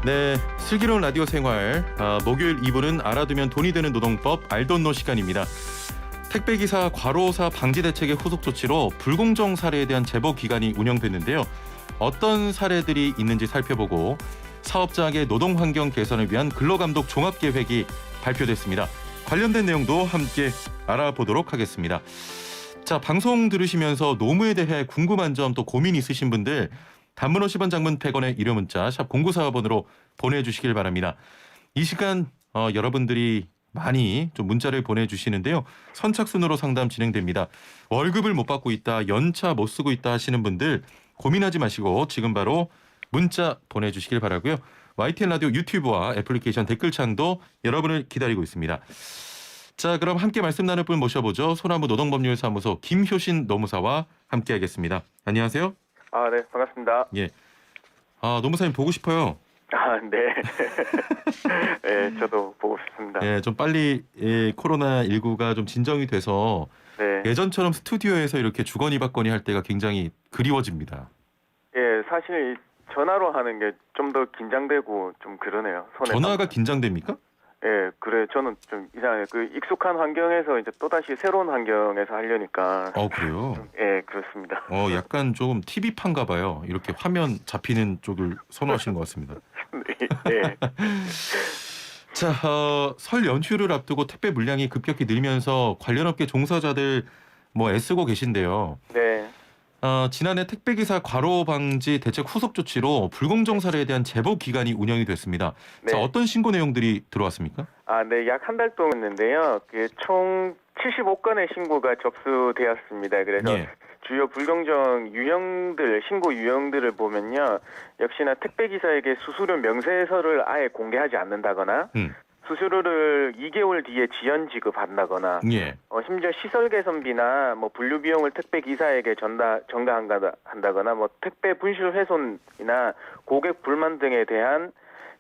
네, 슬기로운 라디오 생활 목요일 2부는 알아두면 돈이 되는 노동법 알돈노 시간입니다. 택배기사 과로사 방지 대책의 후속 조치로 불공정 사례에 대한 제보 기간이 운영됐는데요. 어떤 사례들이 있는지 살펴보고 사업자에게 노동 환경 개선을 위한 근로감독 종합계획이 발표됐습니다. 관련된 내용도 함께 알아보도록 하겠습니다. 자, 방송 들으시면서 노무에 대해 궁금한 점 또 고민 있으신 분들 단문 50원 장문 100원의 유료 문자 샵 0945번으로 보내주시길 바랍니다. 이 시간 여러분들이 많이 좀 문자를 보내주시는데요. 선착순으로 상담 진행됩니다. 월급을 못 받고 있다, 연차 못 쓰고 있다 하시는 분들 고민하지 마시고 지금 바로 문자 보내주시길 바라고요. YTN 라디오 유튜브와 애플리케이션 댓글창도 여러분을 기다리고 있습니다. 자, 그럼 함께 말씀 나눌 분 모셔보죠. 소나무 노동법률사무소 김효신 노무사와 함께하겠습니다. 안녕하세요. 네, 반갑습니다. 예. 노무사님 보고 싶어요. 네. 네, 저도 보고 싶습니다. 예, 좀 빨리 코로나19가 좀 진정이 돼서 네. 예전처럼 스튜디오에서 이렇게 주거니 받거니 할 때가 굉장히 그리워집니다. 예, 사실 전화로 하는 게 좀 더 긴장되고 좀 그러네요. 전화가 긴장됩니까? 예, 그래 저는 좀 이상해요. 그 익숙한 환경에서 이제 또 다시 새로운 환경에서 하려니까. 그래요? 예, 그렇습니다. 약간 조금 TV판가 봐요. 이렇게 화면 잡히는 쪽을 선호하시는 것 같습니다. 네. 자, 설 연휴를 앞두고 택배 물량이 급격히 늘면서 관련 업계 종사자들 애쓰고 계신데요. 네. 지난해 택배기사 과로 방지 대책 후속 조치로 불공정 사례에 대한 제보 기간이 운영이 됐습니다. 네. 자, 어떤 신고 내용들이 들어왔습니까? 네, 약 한 달 동안 했는데요. 총 75건의 신고가 접수되었습니다. 그래서 예. 주요 불공정 유형들, 신고 유형들을 보면요. 역시나 택배기사에게 수수료 명세서를 아예 공개하지 않는다거나 수수료를 2개월 뒤에 지연 지급한다거나 예. 심지어 시설 개선비나 분류 비용을 택배 기사에게 전가한다거나 택배 분실 훼손이나 고객 불만 등에 대한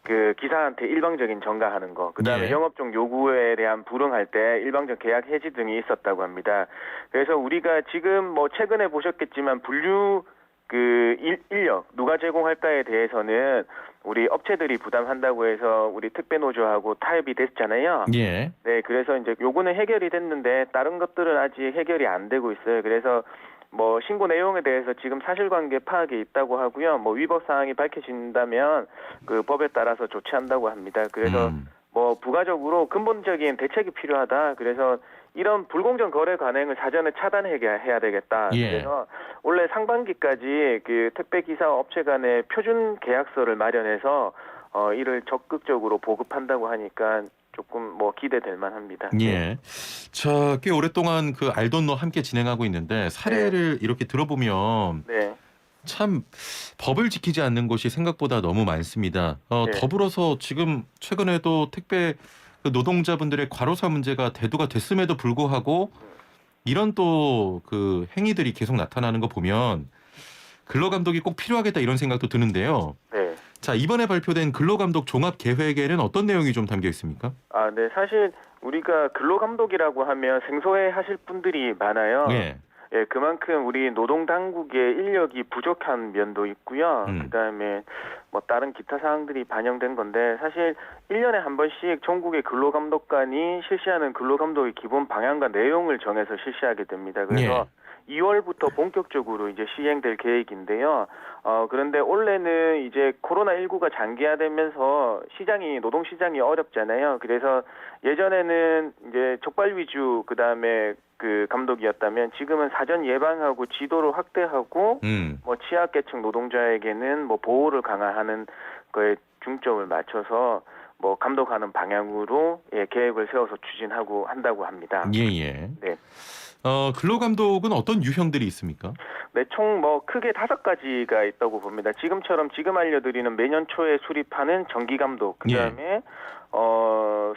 그 기사한테 일방적인 전가하는 거, 그다음에 예. 영업종 요구에 대한 불응할 때 일방적 계약 해지 등이 있었다고 합니다. 그래서 우리가 지금 최근에 보셨겠지만 분류 인력 누가 제공할까에 대해서는 우리 업체들이 부담한다고 해서 우리 택배 노조하고 타협이 됐잖아요. 예. 네, 그래서 이제 요거는 해결이 됐는데 다른 것들은 아직 해결이 안 되고 있어요. 그래서 신고 내용에 대해서 지금 사실관계 파악이 있다고 하고요. 위법 사항이 밝혀진다면 그 법에 따라서 조치한다고 합니다. 그래서 부가적으로 근본적인 대책이 필요하다. 그래서 이런 불공정 거래 관행을 사전에 차단해야 되겠다. 예. 그래서 올해 상반기까지 그 택배 기사 업체 간의 표준 계약서를 마련해서 이를 적극적으로 보급한다고 하니까 조금 기대될 만합니다. 예. 자, 꽤 오랫동안 그 알돈노 함께 진행하고 있는데 사례를 이렇게 들어보면 네. 참 법을 지키지 않는 곳이 생각보다 너무 많습니다. 네. 더불어서 지금 최근에도 택배 노동자분들의 과로사 문제가 대두가 됐음에도 불구하고 이런 또 그 행위들이 계속 나타나는 거 보면 근로감독이 꼭 필요하겠다 이런 생각도 드는데요. 네. 자, 이번에 발표된 근로감독 종합계획에는 어떤 내용이 좀 담겨 있습니까? 네. 사실 우리가 근로감독이라고 하면 생소해 하실 분들이 많아요. 네. 예, 그만큼 우리 노동당국의 인력이 부족한 면도 있고요. 그다음에 다른 기타 사항들이 반영된 건데 사실 1년에 한 번씩 전국의 근로감독관이 실시하는 근로감독의 기본 방향과 내용을 정해서 실시하게 됩니다. 그래서 2월부터 본격적으로 이제 시행될 계획인데요. 그런데 올해는 이제 코로나19가 장기화되면서 노동시장이 어렵잖아요. 그래서 예전에는 이제 적발 위주 그다음에 그 감독이었다면 지금은 사전 예방하고 지도를 확대하고 취약계층 노동자에게는 보호를 강화하는 거에 중점을 맞춰서 감독하는 방향으로 계획을 세워서 추진하고 한다고 합니다. 예. 네. 근로감독은 어떤 유형들이 있습니까? 네, 총 크게 5가지가 있다고 봅니다. 지금 알려드리는 매년 초에 수립하는 정기감독, 그다음에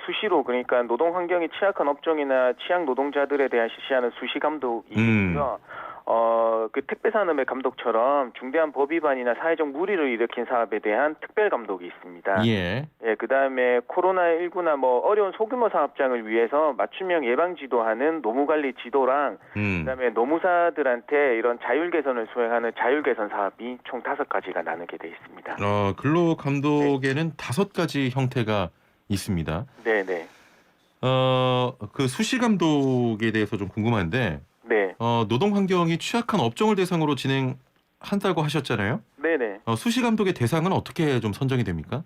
수시로 그러니까 노동 환경이 취약한 업종이나 취약 노동자들에 대한 실시하는 수시 감독이 있고요. 그 택배산업의 감독처럼 중대한 법 위반이나 사회적 무리를 일으킨 사업에 대한 특별 감독이 있습니다. 예. 예, 그다음에 코로나19나 뭐 어려운 소규모 사업장을 위해서 맞춤형 예방 지도하는 노무 관리 지도랑 그다음에 노무사들한테 이런 자율 개선을 수행하는 자율 개선 사업이 총 5가지가 나누게 돼 있습니다. 근로 감독에는 5가지 형태가 있습니다. 네, 네. 그 수시 감독에 대해서 좀 궁금한데 네. 노동 환경이 취약한 업종을 대상으로 진행한다고 하셨잖아요. 네, 네. 수시 감독의 대상은 어떻게 좀 선정이 됩니까?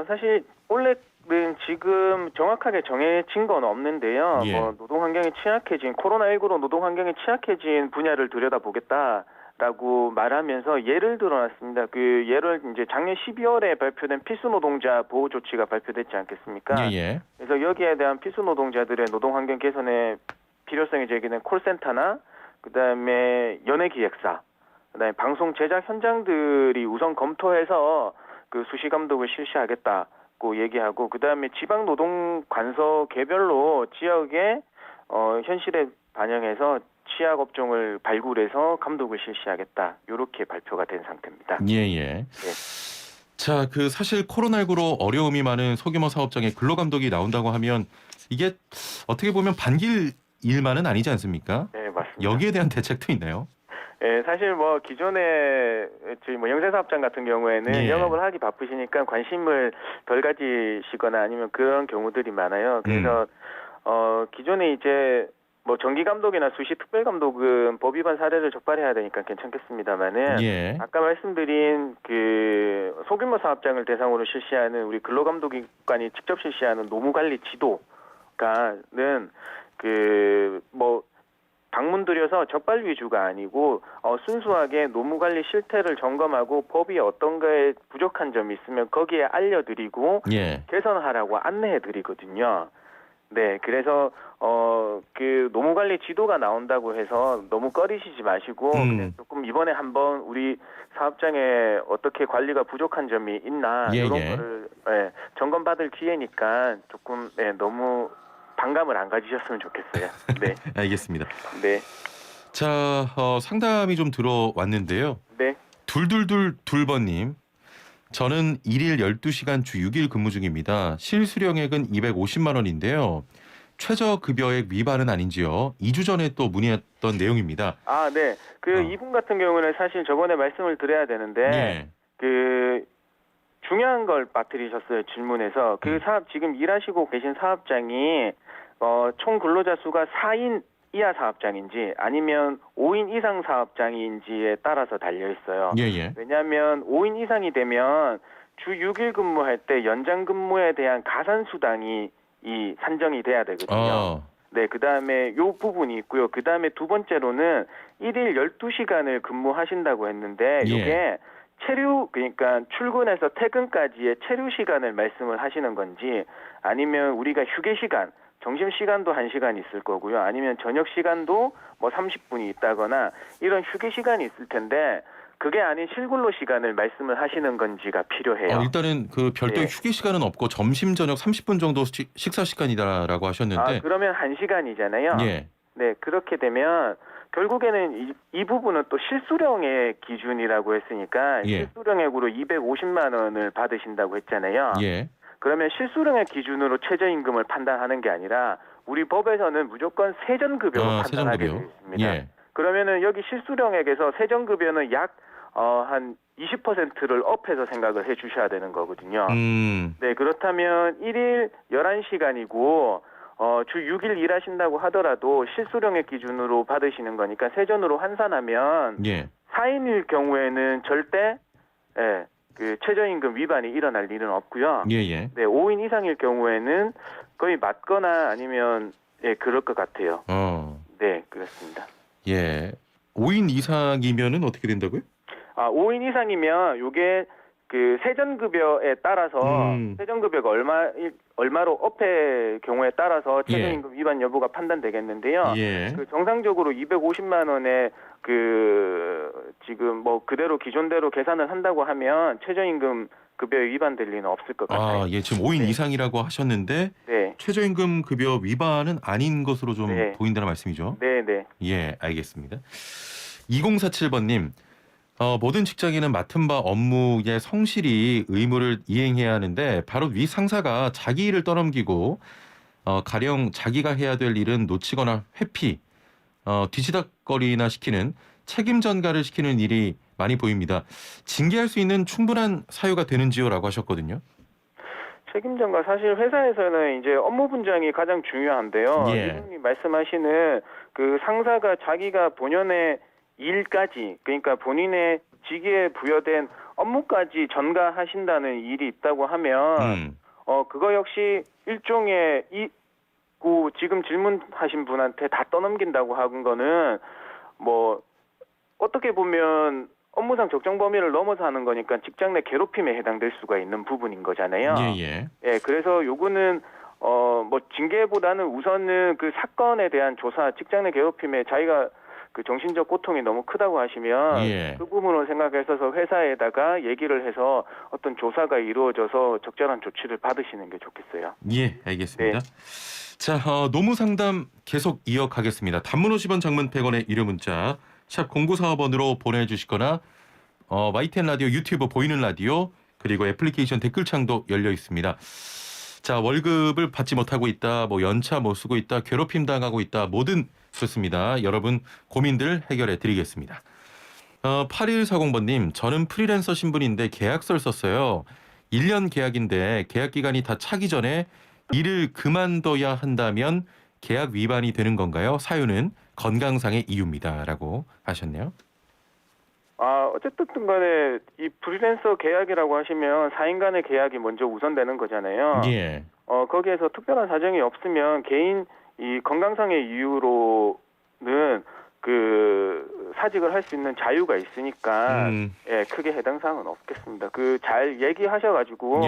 사실 원래는 지금 정확하게 정해진 건 없는데요. 예. 뭐 노동 환경이 취약해진 코로나19로 노동 환경이 취약해진 분야를 들여다보겠다라고 말하면서 예를 들어놨습니다. 그 예를 이제 작년 12월에 발표된 필수 노동자 보호 조치가 발표됐지 않겠습니까? 예. 그래서 여기에 대한 필수 노동자들의 노동 환경 개선에 필요성이 제기된 콜센터나 그다음에 연예기획사, 그다음에 방송 제작 현장들이 우선 검토해서 그 수시 감독을 실시하겠다고 얘기하고 그다음에 지방 노동 관서 개별로 지역의 현실에 반영해서 취약 업종을 발굴해서 감독을 실시하겠다. 이렇게 발표가 된 상태입니다. 예. 자, 그 사실 코로나19로 어려움이 많은 소규모 사업장에 근로감독이 나온다고 하면 이게 어떻게 보면 반길 일만은 아니지 않습니까? 네, 맞습니다. 여기에 대한 대책도 있나요? 네, 사실 뭐 기존에 저희 뭐 영세사업장 같은 경우에는 예. 영업을 하기 바쁘시니까 관심을 덜 가지시거나 아니면 그런 경우들이 많아요. 그래서 기존에 이제 뭐 정기감독이나 수시 특별감독은 법 위반 사례를 적발해야 되니까 괜찮겠습니다만은 예. 아까 말씀드린 그 소규모 사업장을 대상으로 실시하는 우리 근로감독관이 직접 실시하는 노무관리 지도가는 그 뭐 방문 들여서 적발 위주가 아니고 순수하게 노무관리 실태를 점검하고 법이 어떤 거에 부족한 점이 있으면 거기에 알려드리고 예. 개선하라고 안내해드리거든요. 네, 그래서 그 노무관리 지도가 나온다고 해서 너무 꺼리시지 마시고 그냥 조금 이번에 한번 우리 사업장에 어떻게 관리가 부족한 점이 있나 이런 거를 점검받을 기회니까 조금 너무 반감을 안 가지셨으면 좋겠어요. 네. 알겠습니다. 네. 자, 상담이 좀 들어왔는데요. 네. 둘둘둘번님. 저는 1일 12시간 주 6일 근무 중입니다. 실수령액은 250만 원인데요. 최저급여액 위반은 아닌지요? 2주 전에 또 문의했던 내용입니다. 아, 네. 이분 같은 경우는 사실 저번에 말씀을 드려야 되는데 예. 그 중요한 걸 빠뜨리셨어요. 질문에서. 그 사업 지금 일하시고 계신 사업장이 총 근로자 수가 4인 이하 사업장인지 아니면 5인 이상 사업장인지에 따라서 달려 있어요. 예. 왜냐하면 5인 이상이 되면 주 6일 근무할 때 연장 근무에 대한 가산 수당이 산정이 돼야 되거든요. 네, 그다음에 요 부분이 있고요. 그다음에 두 번째로는 1일 12시간을 근무하신다고 했는데 이게 체류 그러니까 출근해서 퇴근까지의 체류 시간을 말씀을 하시는 건지 아니면 우리가 휴게 시간 점심 시간도 1시간 있을 거고요. 아니면 저녁 시간도 뭐 30분이 있다거나 이런 휴게 시간이 있을 텐데 그게 아닌 실근로 시간을 말씀을 하시는 건지가 필요해요. 일단은 그 별도의 휴게 시간은 없고 점심 저녁 30분 정도 식사 시간이다라고 하셨는데 그러면 1시간이잖아요. 예. 네, 그렇게 되면 결국에는 이 부분은 또 실수령액 기준이라고 했으니까 실수령액으로 250만 원을 받으신다고 했잖아요. 예. 그러면 실수령액 기준으로 최저임금을 판단하는 게 아니라 우리 법에서는 무조건 세전급여로 판단하게 되어 있습니다. 예. 그러면은 여기 실수령액에서 세전급여는 약 한 20%를 업해서 생각을 해 주셔야 되는 거거든요. 네, 그렇다면 1일 11시간이고 주 6일 일하신다고 하더라도 실수령액 기준으로 받으시는 거니까 세전으로 환산하면 4인일 경우에는 절대 그 최저임금 위반이 일어날 일은 없고요. 네, 5인 이상일 경우에는 거의 맞거나 아니면 그럴 것 같아요. 네, 그렇습니다. 예. 5인 이상이면은 어떻게 된다고요? 5인 이상이면 요게 그 세전급여에 따라서 세전급여가 얼마로 업의 경우에 따라서 최저임금 위반 여부가 판단되겠는데요. 그 정상적으로 250만 원에 그 지금 뭐 그대로 기존대로 계산을 한다고 하면 최저임금 급여 위반될 리는 없을 것 같아요. 지금 5인 이상이라고 하셨는데 최저임금 급여 위반은 아닌 것으로 좀 보인다는 말씀이죠. 네. 예, 알겠습니다. 2047번님, 모든 직장인은 맡은 바 업무에 성실히 의무를 이행해야 하는데 바로 위 상사가 자기 일을 떠넘기고 가령 자기가 해야 될 일은 놓치거나 회피, 뒤치다거리나 시키는 책임 전가를 시키는 일이 많이 보입니다. 징계할 수 있는 충분한 사유가 되는지요라고 하셨거든요. 책임전가 사실 회사에서는 이제 업무 분장이 가장 중요한데요. 예. 이분이 말씀하시는 그 상사가 자기가 본연의 일까지 그러니까 본인의 직위에 부여된 업무까지 전가하신다는 일이 있다고 하면 그거 역시 일종의 지금 질문하신 분한테 다 떠넘긴다고 하는 거는 뭐 어떻게 보면 업무상 적정 범위를 넘어서 하는 거니까 직장 내 괴롭힘에 해당될 수가 있는 부분인 거잖아요. 예. 예, 그래서 요거는 뭐 징계보다는 우선은 그 사건에 대한 조사, 직장 내 괴롭힘에 자기가 그 정신적 고통이 너무 크다고 하시면 예. 그 부분을 생각해서 회사에다가 얘기를 해서 어떤 조사가 이루어져서 적절한 조치를 받으시는 게 좋겠어요. 예, 알겠습니다. 자, 노무 상담 계속 이어가겠습니다. 단문 50원, 장문 100원의 유료 문자 샵 0945번으로 보내주시거나 YTN 라디오 유튜브 보이는 라디오 그리고 애플리케이션 댓글창도 열려 있습니다. 자, 월급을 받지 못하고 있다, 뭐 연차 못 쓰고 있다, 괴롭힘 당하고 있다, 뭐든 좋습니다. 여러분 고민들 해결해 드리겠습니다. 8140번님, 저는 프리랜서 신분인데 계약서를 썼어요. 1년 계약인데 계약 기간이 다 차기 전에 일을 그만둬야 한다면 계약 위반이 되는 건가요? 사유는 건강상의 이유입니다라고 하셨네요. 어쨌든 간에 이 프리랜서 계약이라고 하시면 4인 간의 계약이 먼저 우선되는 거잖아요. 예. 거기에서 특별한 사정이 없으면 개인 이 건강상의 이유로는 그 사직을 할 수 있는 자유가 있으니까 예, 크게 해당 사항은 없겠습니다. 그 잘 얘기하셔가지고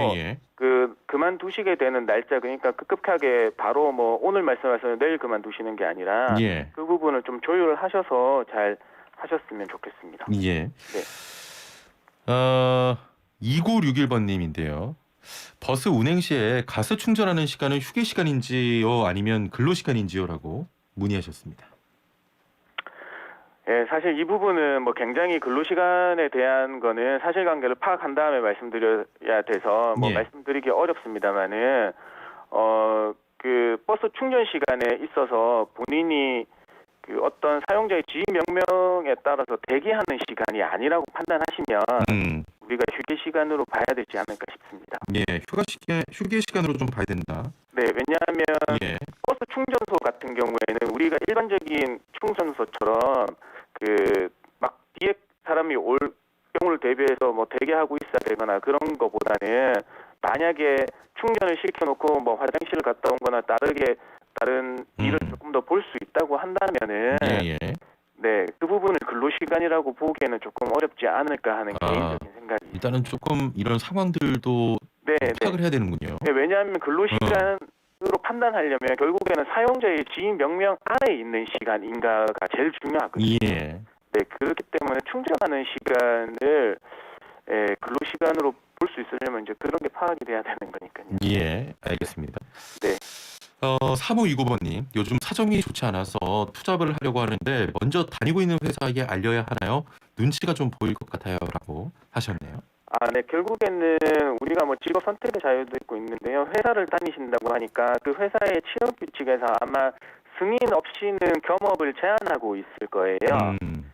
그만두시게 되는 날짜 그러니까 급격하게 바로 뭐 오늘 말씀하셔서 내일 그만두시는 게 아니라 그 부분을 좀 조율을 하셔서 잘 하셨으면 좋겠습니다. 예. 네. 2961번님인데요. 버스 운행 시에 가스 충전하는 시간은 휴게 시간인지요, 아니면 근로 시간인지요라고 문의하셨습니다. 예, 사실 이 부분은 뭐 굉장히 근로시간에 대한 거는 사실관계를 파악한 다음에 말씀드려야 돼서 뭐 말씀드리기 어렵습니다만은 그 버스 충전 시간에 있어서 본인이 그 어떤 사용자의 지위 명명에 따라서 대기하는 시간이 아니라고 판단하시면 우리가 휴게 시간으로 봐야 되지 않을까 싶습니다. 예, 휴게 시간으로 좀 봐야 된다. 네, 왜냐하면 버스 충전소 같은 경우에는 우리가 일반적인 충전소처럼 그 막 뒤에 사람이 올 경우를 대비해서 뭐 대기하고 있어야 되거나 그런 거보다는 만약에 충전을 시켜놓고 뭐 화장실을 갔다 온거나 다른 일을 조금 더 볼 수 있다고 한다면은 네, 그 부분을 근로시간이라고 보기에는 조금 어렵지 않을까 하는 개인적인 생각이. 일단은 조금 이런 상황들도 파악을 해야 되는군요. 네, 왜냐하면 근로시간으로 판단하려면 결국에는 사용자의 지인 명령 아래에 있는 시간인가가 제일 중요하거든요. 네, 그렇기 때문에 충전하는 시간을 근로시간으로 볼 수 있으려면 이제 그런 게 파악이 돼야 되는 거니까요. 예, 알겠습니다. 네. 3529번님, 요즘 사정이 좋지 않아서 투잡을 하려고 하는데 먼저 다니고 있는 회사에 알려야 하나요? 눈치가 좀 보일 것 같아요라고 하셨네요. 네, 결국에는 우리가 뭐 직업 선택의 자유도 있고 있는데요. 회사를 다니신다고 하니까 그 회사의 취업 규칙에서 아마 승인 없이는 겸업을 제한하고 있을 거예요.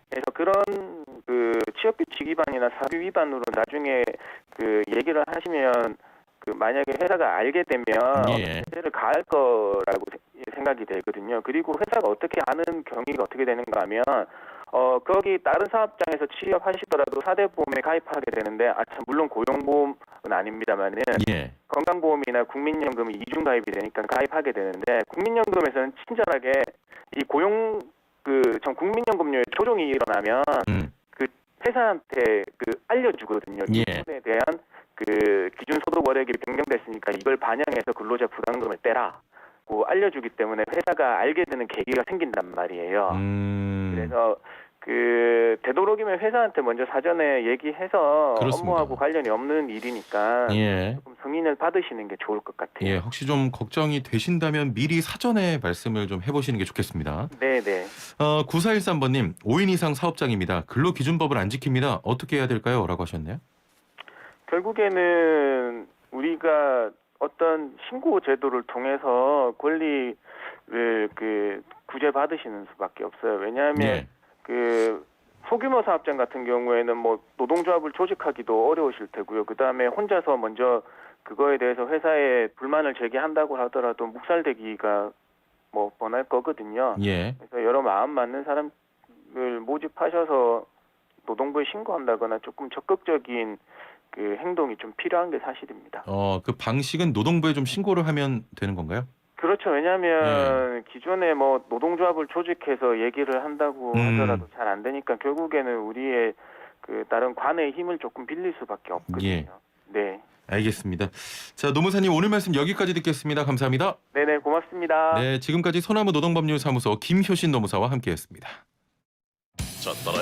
그래서 그런 그 취업 규칙 위반이나 사규 위반으로 나중에 그 얘기를 하시면 그 만약에 회사가 알게 되면 문제를 가할 거라고 생각이 되거든요. 그리고 회사가 어떻게 아는 경위가 어떻게 되는가 하면 거기 다른 사업장에서 취업하시더라도 4대 보험에 가입하게 되는데 물론 고용보험은 아닙니다만은 건강보험이나 국민연금이 이중 가입이 되니까 가입하게 되는데 국민연금에서는 친절하게 이 전 국민연금료에 조정이 일어나면 그 회사한테 그 알려주거든요. 이 부분에 대한 그 기준소득 월액이 변경됐으니까 이걸 반영해서 근로자 부담금을 떼라고 알려주기 때문에 회사가 알게 되는 계기가 생긴단 말이에요. 그래서 그 되도록이면 회사한테 먼저 사전에 얘기해서 그렇습니다. 업무하고 관련이 없는 일이니까 조금 승인을 받으시는 게 좋을 것 같아요. 예, 혹시 좀 걱정이 되신다면 미리 사전에 말씀을 좀 해보시는 게 좋겠습니다. 네네. 9413번님, 5인 이상 사업장입니다. 근로기준법을 안 지킵니다. 어떻게 해야 될까요? 라고 하셨네요. 결국에는 우리가 어떤 신고 제도를 통해서 권리를 구제받으시는 수밖에 없어요. 왜냐하면 예. 소규모 사업장 같은 경우에는 뭐 노동조합을 조직하기도 어려우실 테고요. 그 다음에 혼자서 먼저 그거에 대해서 회사에 불만을 제기한다고 하더라도 묵살되기가 뭐 뻔할 거거든요. 예. 그래서 여러 마음 맞는 사람을 모집하셔서 노동부에 신고한다거나 조금 적극적인 행동이 좀 필요한 게 사실입니다. 그 방식은 노동부에 좀 신고를 하면 되는 건가요? 그렇죠. 왜냐하면 기존에 뭐 노동조합을 조직해서 얘기를 한다고 하더라도 잘 안 되니까 결국에는 우리의 다른 관의 힘을 조금 빌릴 수밖에 없거든요. 예. 네. 알겠습니다. 자, 노무사님 오늘 말씀 여기까지 듣겠습니다. 감사합니다. 네네, 고맙습니다. 네, 지금까지 소나무 노동법률사무소 김효신 노무사와 함께했습니다. 자, 따라